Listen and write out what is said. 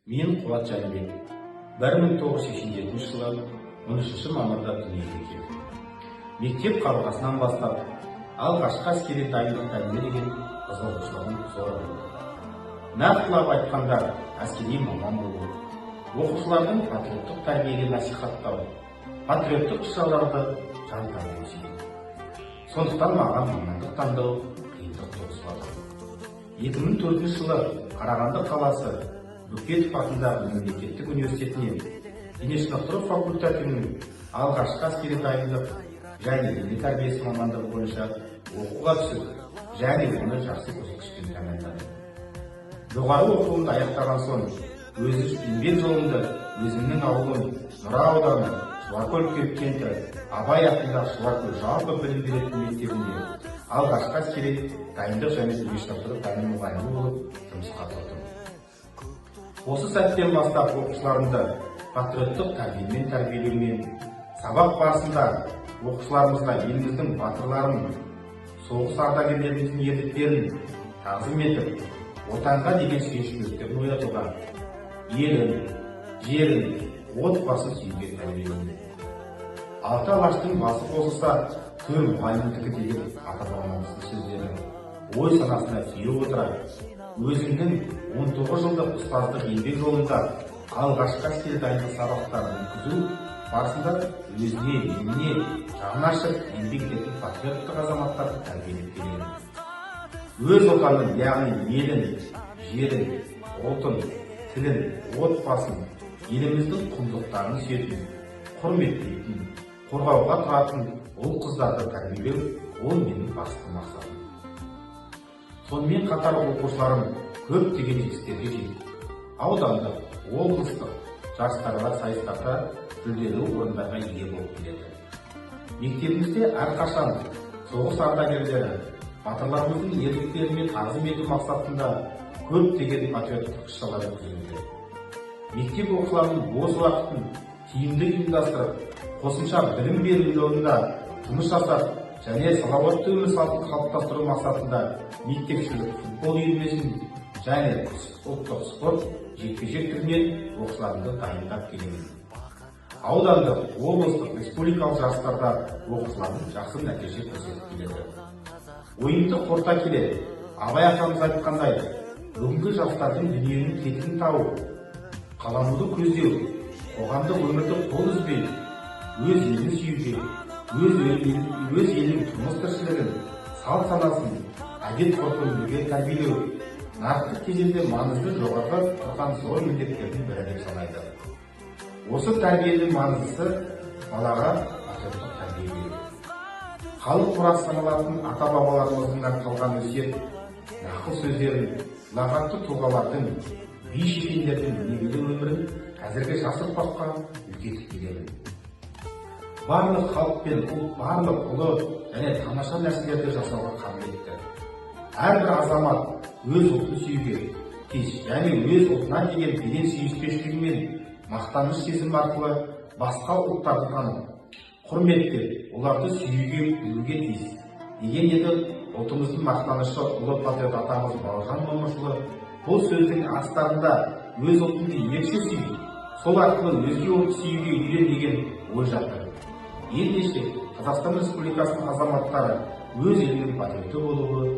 Мен Қуат Жәнібек 1987 жылы 13 мамырда дүниеге келдім. Мектеп қабырғасынан бастап алғашқы әскери дайындық пәніне деген қызығушылығым зор болды. Нақтылап айтқанда, әскери маман болу, оқушылардың патриоттық тәрбиеге насихаттау, патриоттық іс-шараларды жан тәніммен сүйдім. Сондықтан маған мамандық таңдау қиындық туғызбады. 2004 жылы Қарағанды қаласы Бөкетов атындағы мемлекеттік университетінен дене шынықтыру факультетінің алғашқы әскери дайындық және дене тәрбиесі мамандығы бойынша оқуға түсіп, және оны жақсы көрсеткішпен тәмамдадым. Жоғары оқуымды аяқтаған соң, еңбек жолымды өзімнің ауылым Нұра ауданы Шұбаркөл кенті Абай атындағы Шұбаркөл жалпы білім беретін мектебінде алғашқы әскери дайындық және дене шынықтыру пәні мұғалімі болып жұмысқа тұрдым. Осы сәттен бастап оқушыларымды патриоттық тәрбиемен тәрбиелеумен, сабақ барысында оқушыларымызға еліміздің батырларын, соғыс ардагерлеріміздің ерліктерін тағзым етіп, отанға деген сүйіспеншіліктерін оятуға, елін, жерін, отбасын сүюге тәрбиелеумен. Алты алаштың басы қосылса, төр мұғалімдікі деген ата-бабамыздың сөздері ой санасына сүйеп отыра, өзінің 19 жылдық ұстаздық еңбек жолында алғашқы әскери дайындық сабақтарын өткізу барысында өзіне, еліне жаны ашып еңбек ететін патриоттық азаматтарды тәрбиелеп келеді. Өз отанын, яғни елін, жерін, ұлтын, тілін, отбасын, еліміздің құндылықтарын сүйетін, құрметтейтін, қорғауға тұратын ұл-қыздарды тәрбиелеу ол менің басты мақсатым. Сонымен қатар оқушыларым көптеген жетістіктерге жетіп, аудандық, облыстық жарыстарға, сайыстарда жүлделі орындарға ие болып келеді. Мектебімізде әрқашан соғыс ардагерлері, батырларымыздың ерліктеріне тағзым ету мақсатында көптеген патриоттық іс-шаралар өткізілуде. Мектеп оқушыларының бос уақытын тиімді ұйымдастырып, қосымша білім беру жолында жұмыс жасап, және салауатты өмір салтын қалыптастыру мақсатында мектепшілік футбол үйірмесін және ұлттық спорт жекпе-жек түрінен оқушыларымды дайындап келемін. Аудандық, облыстық, республикалық жарыстарда оқушыларым жақсы нәтиже көрсетіп келеді. Ойымды қорыта келе, Абай атамыз айтқандай, бүгінгі жастардың дүниенің тетігін тауып, қалануды көздеу, қоғамдық өмірді қол үзбей, өз елін сүюге, өз елінің тұрмыс тіршілігін, салт санасын, әдет-ғұрпын білуге тәрбиелеу нарықтық кезеңде маңызды жоғары тұрған зор міндеттердің бірі деп санайды. Осы тәрбиенің маңыздысы балаға патриоттық тәрбие беру. Халық мұрасы саналатын ата-бабаларымыздың қалған өсиет, нақыл сөздерін, ұлағатты тұлғалардың, би шешендердің өнегелі өмірін қазіргі жас ұрпаққа үлкетіп келемін. Барлық халық пен ұлт барлық ұлы және тамаша нәрселерді жасауға қабілетті. Әрбір азамат өз ұлтын сүюге тиіс және өз ұлтына деген терең сүйіспеншілігі мен мақтаныш сезімі арқылы басқа ұлттарды танып, құрметтеп, оларды сүюге білуге тиіс деген еді ұлтымыздың мақтанышы ұлы патриот атамыз Бауыржан Момышұлы бұл сөздің астарында өз ұлтыңды ерекше сүй, сол арқылы өзге ұлтты сүюге үйрен деген ой жатыр. Ендеше Қазақстан Республикасының азаматтары өз елінің патриоты болуы